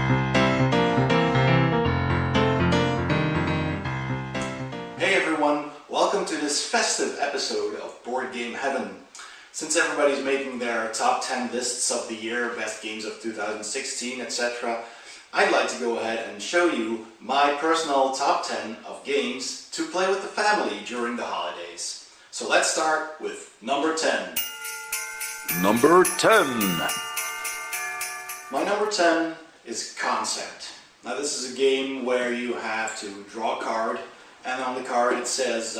Hey everyone, welcome to this festive episode of Board Game Heaven. Since everybody's making their top 10 lists of the year, best games of 2016, etc., I'd like to go ahead and show you my personal top 10 of games to play with the family during the holidays. So let's start with number 10. Number 10. My number 10 is Concept. Now this is a game where you have to draw a card, and on the card it says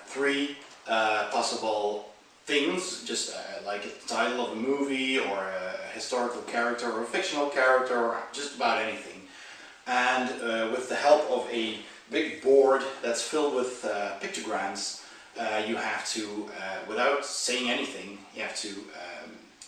three possible things, just like the title of a movie or a historical character or a fictional character or just about anything. And with the help of a big board that's filled with pictograms, you have to, without saying anything, you have to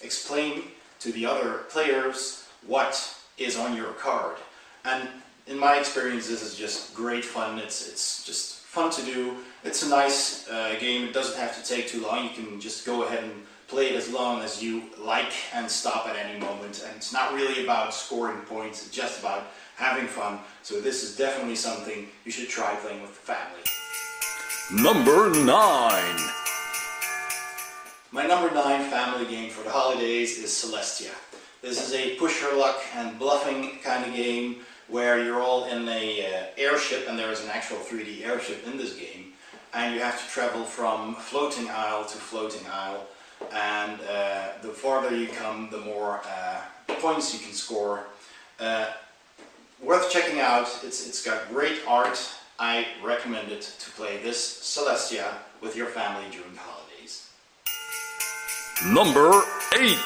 explain to the other players what is on your card. And in my experience, this is just great fun. It's just fun to do. It's a nice game. It doesn't have to take too long. You can just go ahead and play it as long as you like and stop at any moment. And it's not really about scoring points. It's just about having fun. So this is definitely something you should try playing with the family. Number 9. My number 9 family game for the holidays is Celestia. This is a push your luck and bluffing kind of game where you're all in a airship, and there is an actual 3D airship in this game, and you have to travel from floating isle to floating isle, and the farther you come, the more points you can score. Worth checking out. It's got great art. I recommend it to play this Celestia with your family during the holidays. Number 8.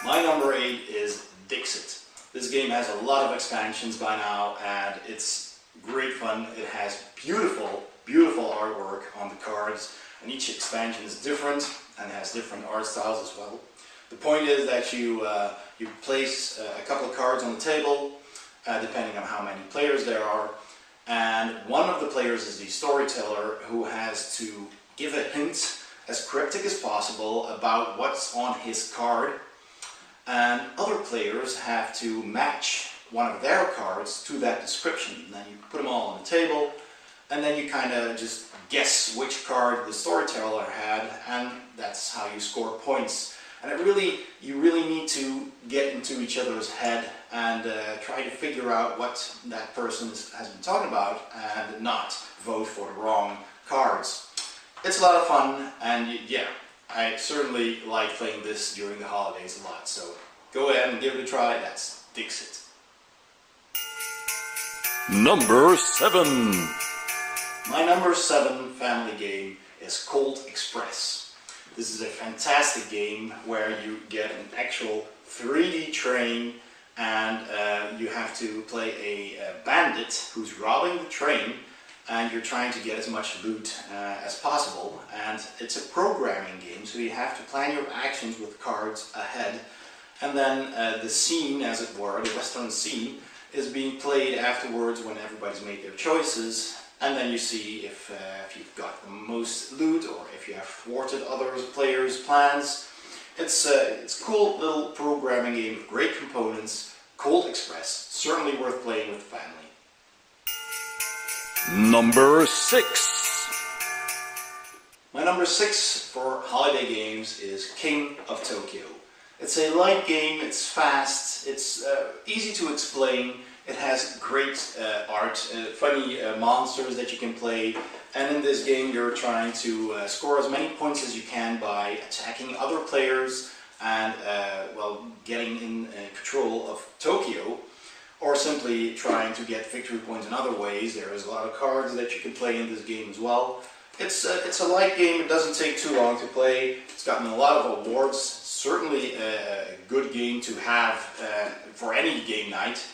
My number 8 is Dixit. This game has a lot of expansions by now, and it's great fun. It has beautiful, beautiful artwork on the cards, and each expansion is different and has different art styles as well. The point is that you place a couple of cards on the table, depending on how many players there are, and one of the players is the storyteller who has to give a hint as cryptic as possible about what's on his card. And other players have to match one of their cards to that description. And then you put them all on the table, and then you kind of just guess which card the storyteller had, and that's how you score points. And you really need to get into each other's head and try to figure out what that person has been talking about, and not vote for the wrong cards. It's a lot of fun, and yeah, I certainly like playing this during the holidays a lot, so go ahead and give it a try. That's Dixit. Number 7. My number 7 family game is Cold Express. This is a fantastic game where you get an actual 3D train, and you have to play a bandit who's robbing the train, and you're trying to get as much loot as possible. And it's a programming game, so you have to plan your actions with cards ahead, and then the scene, as it were, the Western scene, is being played afterwards when everybody's made their choices, and then you see if you've got the most loot or if you have thwarted other players' plans. It's a cool little programming game with great components. Cold Express, certainly worth playing with the family. Number 6. My number 6 for holiday games is King of Tokyo. It's a light game, it's fast, it's easy to explain, it has great art, funny monsters that you can play, and in this game you're trying to score as many points as you can by attacking other players and getting in control of Tokyo, or simply trying to get victory points in other ways. There is a lot of cards that you can play in this game as well. It's a light game, it doesn't take too long to play, it's gotten a lot of awards, certainly a good game to have for any game night.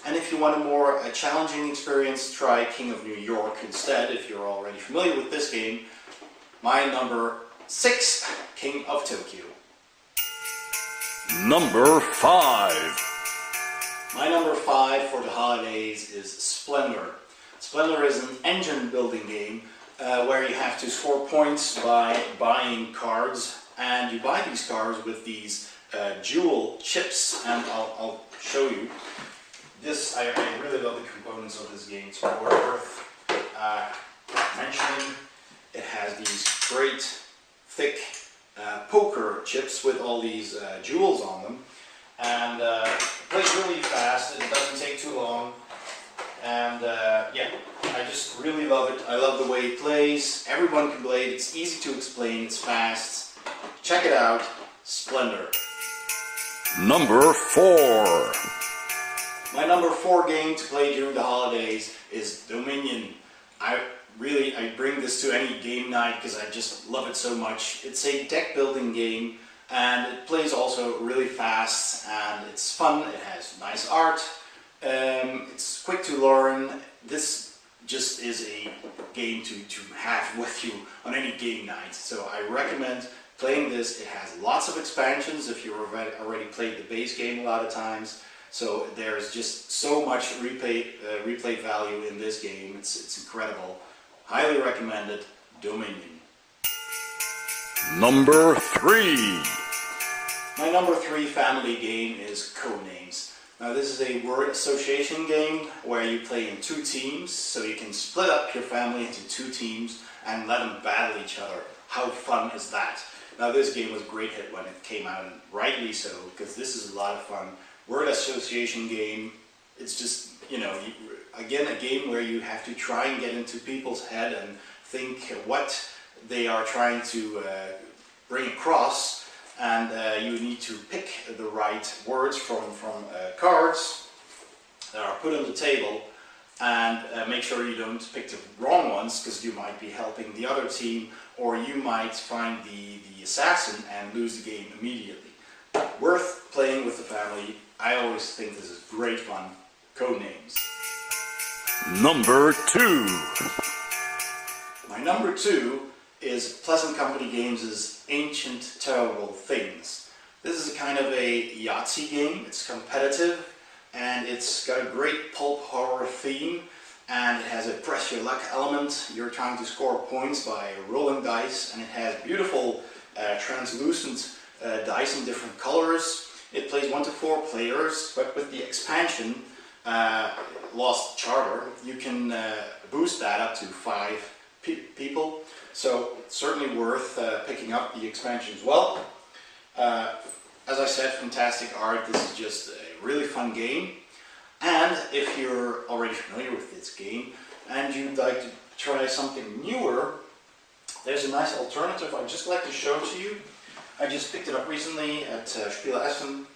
And if you want a more challenging experience, try King of New York instead, if you're already familiar with this game. My number 6, King of Tokyo. Number 5. My number 5 for the holidays is Splendor. Splendor is an engine building game where you have to score points by buying cards, and you buy these cards with these jewel chips, and I'll show you. I really love the components of this game. It's worth mentioning. It has these great thick poker chips with all these jewels on them, and it plays really fast. It doesn't take too long, and yeah, I just really love it. I love the way it plays. Everyone can play it. It's easy to explain. It's fast. Check it out. Splendor. Number 4. My number 4 game to play during the holidays is Dominion. I bring this to any game night because I just love it so much. It's a deck building game, and it plays also really fast, and it's fun. It has nice art. It's quick to learn. This just is a game to have with you on any game night. So I recommend playing this. It has lots of expansions if you've already played the base game a lot of times. So there's just so much replay value in this game. It's incredible. Highly recommended. Dominion. Number 3. My number 3 family game is Codenames. Now this is a word association game where you play in 2 teams, so you can split up your family into 2 teams and let them battle each other. How fun is that? Now this game was a great hit when it came out, and rightly so, because this is a lot of fun. Word association game. It's just, you know, again, a game where you have to try and get into people's head and think what they are trying to bring across. And you need to pick the right words from cards that are put on the table, and make sure you don't pick the wrong ones, because you might be helping the other team, or you might find the assassin and lose the game immediately. Worth playing with the family. I always think this is great fun. Codenames. Number 2. My number 2 is Pleasant Company Games' Ancient Terrible Things. This is a kind of a Yahtzee game. It's competitive, and it's got a great pulp horror theme, and it has a press your luck element. You're trying to score points by rolling dice, and it has beautiful translucent dice in different colors. It plays 1 to 4 players, but with the expansion Lost Charter, you can boost that up to 5 people. So it's certainly worth picking up the expansion as well. As I said, fantastic art. This is just a really fun game. And if you're already familiar with this game and you'd like to try something newer, there's a nice alternative I'd just like to show to you. I just picked it up recently at Spiel Essen,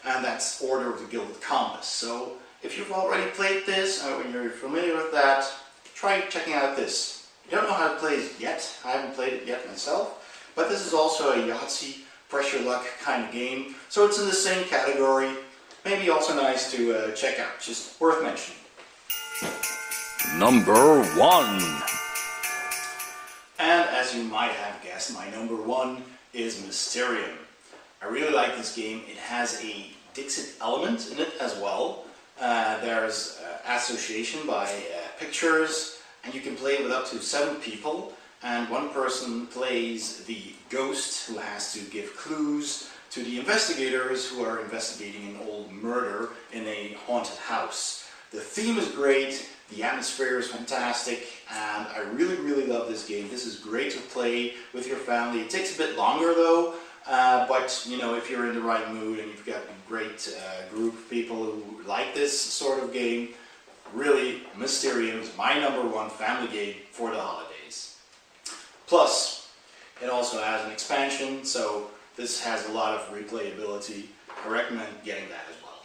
and that's Order of the Gilded Compass. So if you've already played this, or you're familiar with that, try checking out this. You don't know how to play it yet. I haven't played it yet myself, but this is also a Yahtzee pressure luck kind of game, so it's in the same category. Maybe also nice to check out, just worth mentioning. Number 1. And as you might have guessed, my number 1 is Mysterium. I really like this game. It has a Dixit element in it as well. There's association by pictures, and you can play with up to 7 people, and one person plays the ghost who has to give clues to the investigators who are investigating an old murder in a haunted house. The theme is great, the atmosphere is fantastic, and I really love this game. This is great to play with your family. It takes a bit longer though, but you know, if you're in the right mood and you've got a great group of people who like this sort of game, really, Mysterium is my number 1 family game for the holidays. Plus, it also has an expansion, so this has a lot of replayability. I recommend getting that as well.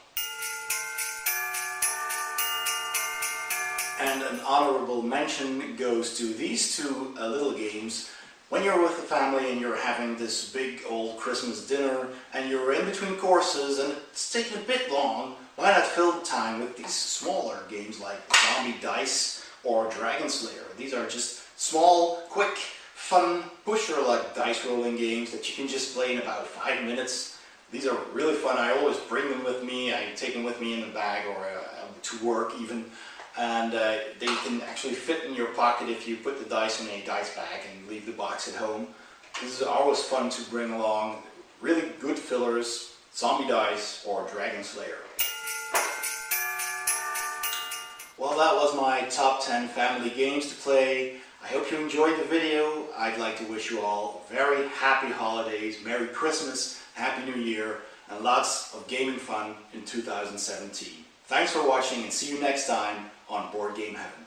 And an honorable mention goes to these 2 little games. When you're with the family and you're having this big old Christmas dinner and you're in between courses and it's taking a bit long, why not fill the time with these smaller games like Zombie Dice or Dragon Slayer? These are just small, quick, fun, pusher-like dice rolling games that you can just play in about 5 minutes. These are really fun. I always bring them with me. I take them with me in the bag or to work even. And they can actually fit in your pocket if you put the dice in a dice bag and leave the box at home. This is always fun to bring along. Really good fillers, Zombie Dice or Dragon Slayer. Well, that was my top 10 family games to play. I hope you enjoyed the video. I'd like to wish you all very happy holidays, Merry Christmas, Happy New Year, and lots of gaming fun in 2017. Thanks for watching and see you next time on Board Game Heaven.